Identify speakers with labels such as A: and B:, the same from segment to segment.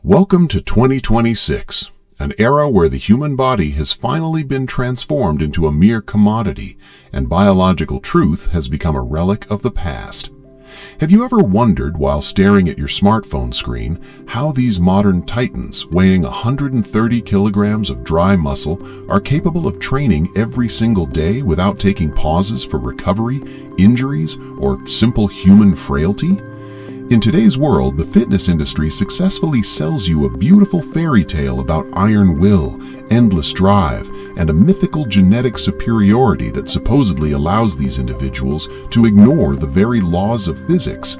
A: Welcome to 2026, an era where the human body has finally been transformed into a mere commodity, and biological truth has become a relic of the past. Have you ever wondered, while staring at your smartphone screen, how these modern titans, weighing 130 kilograms of dry muscle, are capable of training every single day without taking pauses for recovery, injuries, or simple human frailty? In today's world, the fitness industry successfully sells you a beautiful fairy tale about iron will, endless drive, and a mythical genetic superiority that supposedly allows these individuals to ignore the very laws of physics.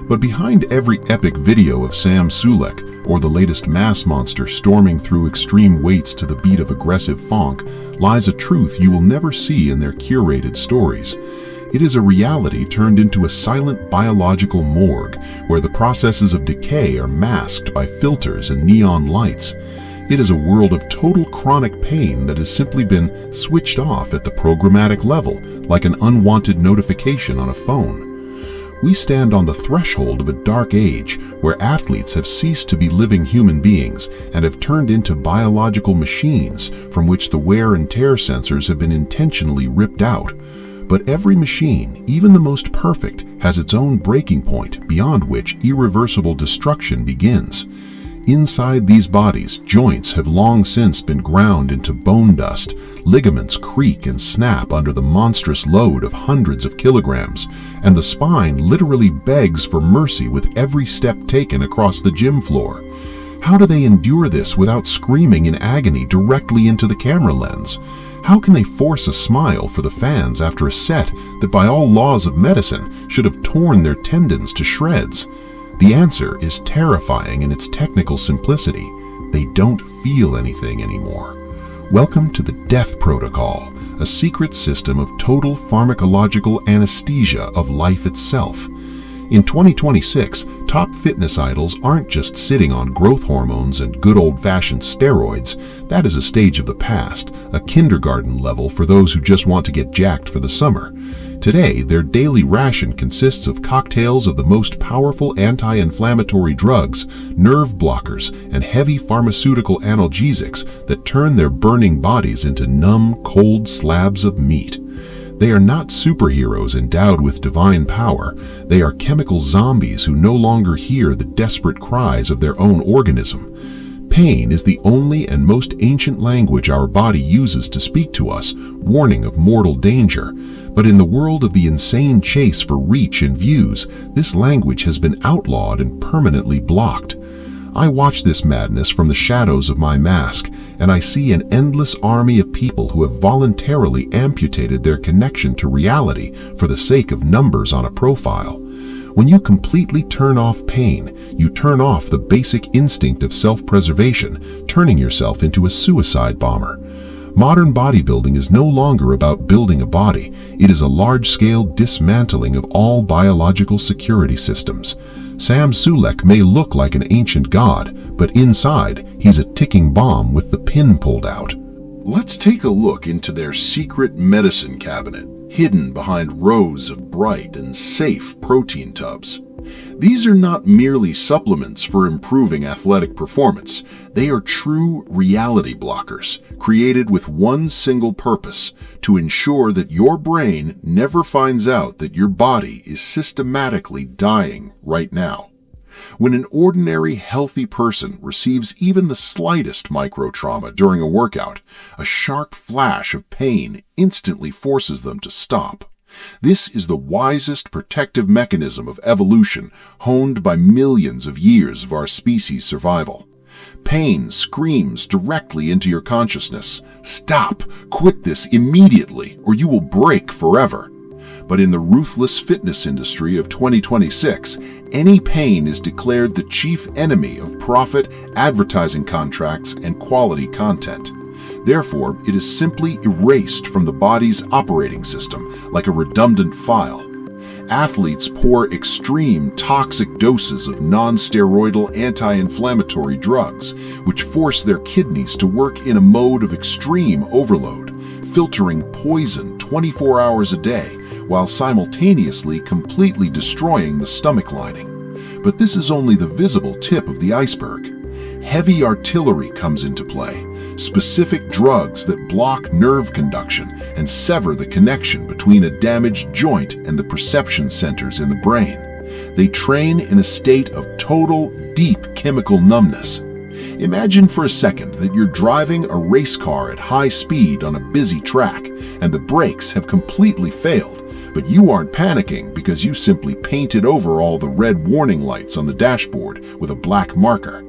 A: But behind every epic video of Sam Sulek or the latest mass monster storming through extreme weights to the beat of aggressive phonk lies a truth you will never see in their curated stories. It is a reality turned into a silent biological morgue, where the processes of decay are masked by filters and neon lights. It is a world of total chronic pain that has simply been switched off at the programmatic level, like an unwanted notification on a phone. We stand on the threshold of a dark age where athletes have ceased to be living human beings and have turned into biological machines from which the wear and tear sensors have been intentionally ripped out. But every machine, even the most perfect, has its own breaking point beyond which irreversible destruction begins. Inside these bodies, joints have long since been ground into bone dust, ligaments creak and snap under the monstrous load of hundreds of kilograms, and the spine literally begs for mercy with every step taken across the gym floor. How do they endure this without screaming in agony directly into the camera lens? How can they force a smile for the fans after a set that by all laws of medicine should have torn their tendons to shreds? The answer is terrifying in its technical simplicity. They don't feel anything anymore. Welcome to the Death Protocol, a secret system of total pharmacological anesthesia of life itself. In 2026, top fitness idols aren't just sitting on growth hormones and good old-fashioned steroids. That is a stage of the past, a kindergarten level for those who just want to get jacked for the summer. Today, their daily ration consists of cocktails of the most powerful anti-inflammatory drugs, nerve blockers, and heavy pharmaceutical analgesics that turn their burning bodies into numb, cold slabs of meat. They are not superheroes endowed with divine power. They are chemical zombies who no longer hear the desperate cries of their own organism. Pain is the only and most ancient language our body uses to speak to us, warning of mortal danger. But in the world of the insane chase for reach and views, this language has been outlawed and permanently blocked. I watch this madness from the shadows of my mask, and I see an endless army of people who have voluntarily amputated their connection to reality for the sake of numbers on a profile. When you completely turn off pain, you turn off the basic instinct of self-preservation, turning yourself into a suicide bomber. Modern bodybuilding is no longer about building a body. It is a large-scale dismantling of all biological security systems. Sam Sulek may look like an ancient god, but inside, he's a ticking bomb with the pin pulled out. Let's take a look into their secret medicine cabinet, hidden behind rows of bright and safe protein tubs. These are not merely supplements for improving athletic performance. They are true reality blockers, created with one single purpose: to ensure that your brain never finds out that your body is systematically dying right now. When an ordinary, healthy person receives even the slightest micro-trauma during a workout, a sharp flash of pain instantly forces them to stop. This is the wisest protective mechanism of evolution, honed by millions of years of our species' survival. Pain screams directly into your consciousness. Stop! Quit this immediately, or you will break forever. But in the ruthless fitness industry of 2026, any pain is declared the chief enemy of profit, advertising contracts, and quality content. Therefore, it is simply erased from the body's operating system like a redundant file. Athletes pour extreme toxic doses of non-steroidal anti-inflammatory drugs, which force their kidneys to work in a mode of extreme overload, filtering poison 24 hours a day, while simultaneously completely destroying the stomach lining. But this is only the visible tip of the iceberg. heavy artillery comes into play, specific drugs that block nerve conduction and sever the connection between a damaged joint and the perception centers in the brain. They train in a state of total, deep chemical numbness. Imagine for a second that you're driving a race car at high speed on a busy track and the brakes have completely failed, but you aren't panicking because you simply painted over all the red warning lights on the dashboard with a black marker.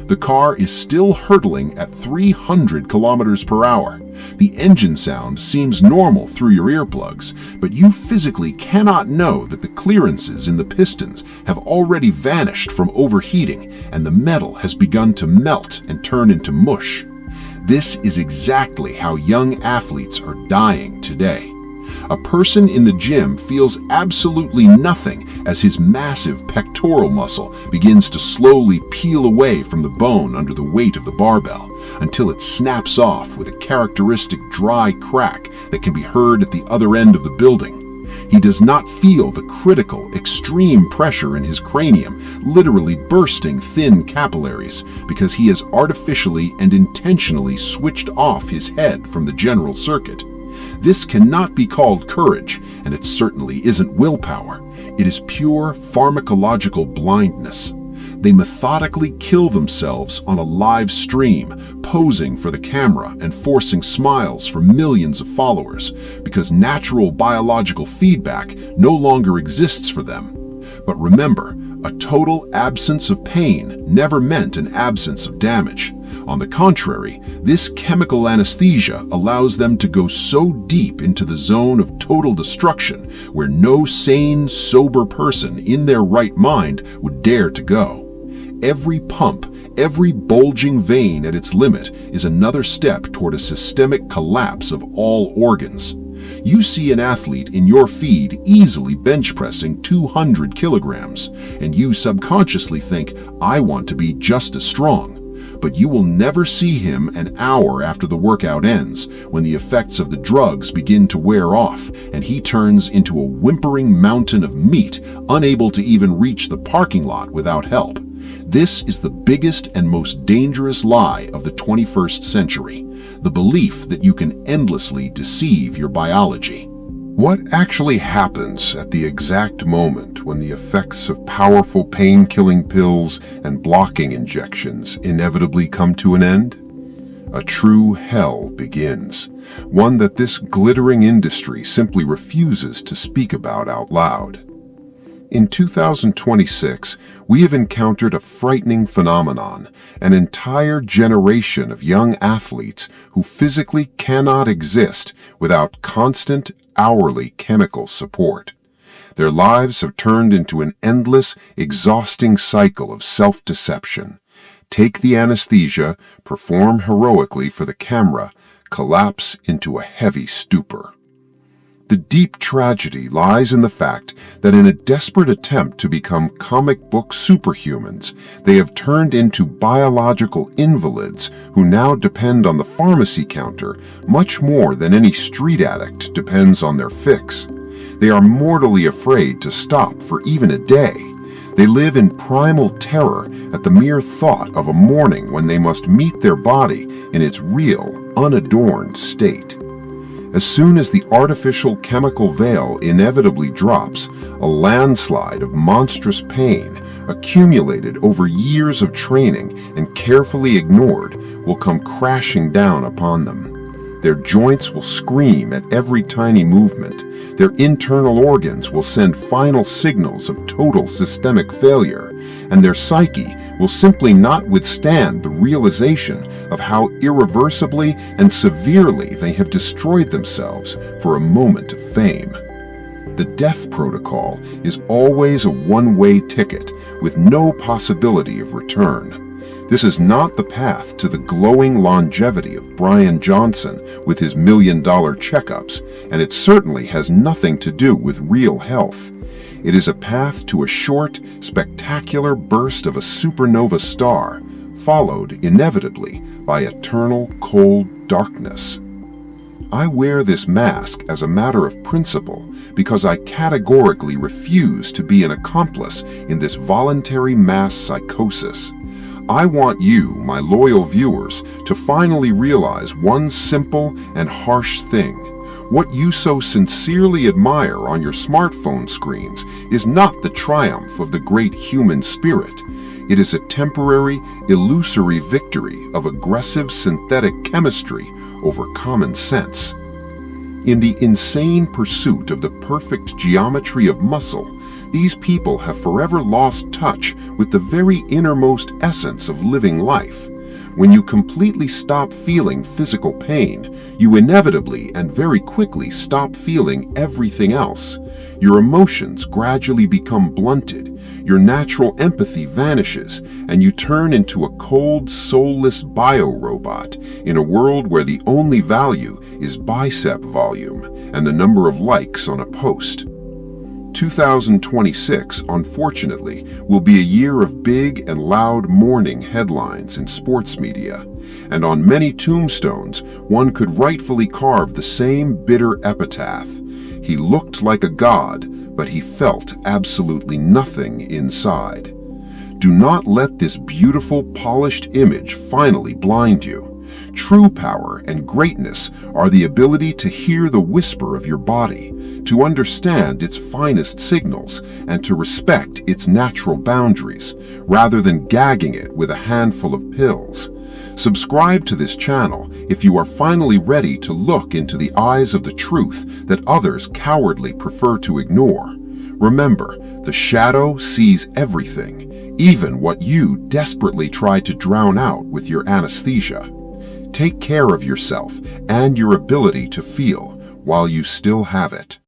A: The car is still hurtling at 300 kilometers per hour. The engine sound seems normal through your earplugs, but you physically cannot know that the clearances in the pistons have already vanished from overheating and the metal has begun to melt and turn into mush. This is exactly how young athletes are dying today. A person in the gym feels absolutely nothing as his massive pectoral muscle begins to slowly peel away from the bone under the weight of the barbell until it snaps off with a characteristic dry crack that can be heard at the other end of the building. He does not feel the critical, extreme pressure in his cranium, literally bursting thin capillaries, because he has artificially and intentionally switched off his head from the general circuit. This cannot be called courage, and it certainly isn't willpower. It is pure pharmacological blindness. They methodically kill themselves on a live stream, posing for the camera and forcing smiles for millions of followers, because natural biological feedback no longer exists for them. But remember, a total absence of pain never meant an absence of damage. On the contrary, this chemical anesthesia allows them to go so deep into the zone of total destruction where no sane, sober person in their right mind would dare to go. Every pump, every bulging vein at its limit is another step toward a systemic collapse of all organs. You see an athlete in your feed easily bench pressing 200 kilograms, and you subconsciously think, I want to be just as strong. But you will never see him an hour after the workout ends, when the effects of the drugs begin to wear off, and he turns into a whimpering mountain of meat, unable to even reach the parking lot without help. This is the biggest and most dangerous lie of the 21st century, the belief that you can endlessly deceive your biology. What actually happens at the exact moment when the effects of powerful pain-killing pills and blocking injections inevitably come to an end? A true hell begins, one that this glittering industry simply refuses to speak about out loud. In 2026, we have encountered a frightening phenomenon, an entire generation of young athletes who physically cannot exist without constant, hourly chemical support. Their lives have turned into an endless, exhausting cycle of self-deception. Take the anesthesia, perform heroically for the camera, collapse into a heavy stupor. The deep tragedy lies in the fact that in a desperate attempt to become comic book superhumans, they have turned into biological invalids who now depend on the pharmacy counter much more than any street addict depends on their fix. They are mortally afraid to stop for even a day. They live in primal terror at the mere thought of a morning when they must meet their body in its real, unadorned state. As soon as the artificial chemical veil inevitably drops, a landslide of monstrous pain, accumulated over years of training and carefully ignored, will come crashing down upon them. Their joints will scream at every tiny movement. Their internal organs will send final signals of total systemic failure, and their psyche will simply not withstand the realization of how irreversibly and severely they have destroyed themselves for a moment of fame. The death protocol is always a one-way ticket with no possibility of return. This is not the path to the glowing longevity of Brian Johnson with his million-dollar checkups, and it certainly has nothing to do with real health. It is a path to a short, spectacular burst of a supernova star, followed inevitably by eternal cold darkness. I wear this mask as a matter of principle because I categorically refuse to be an accomplice in this voluntary mass psychosis.
B: I want you, my loyal viewers, to finally realize one simple and harsh thing. What you so sincerely admire on your smartphone screens is not the triumph of the great human spirit. It is a temporary, illusory victory of aggressive synthetic chemistry over common sense. In the insane pursuit of the perfect geometry of muscle, these people have forever lost touch with the very innermost essence of living life. When you completely stop feeling physical pain, you inevitably and very quickly stop feeling everything else. Your emotions gradually become blunted, your natural empathy vanishes, and you turn into a cold, soulless biorobot in a world where the only value is bicep volume and the number of likes on a post. 2026, unfortunately, will be a year of big and loud mourning headlines in sports media, and on many tombstones, one could rightfully carve the same bitter epitaph. He looked like a god, but he felt absolutely nothing inside. Do not let this beautiful, polished image finally blind you. True power and greatness are the ability to hear the whisper of your body, to understand its finest signals, and to respect its natural boundaries, rather than gagging it with a handful of pills. Subscribe to this channel if you are finally ready to look into the eyes of the truth that others cowardly prefer to ignore. Remember, the shadow sees everything, even what you desperately try to drown out with your anesthesia. Take care of yourself and your ability to feel while you still have it.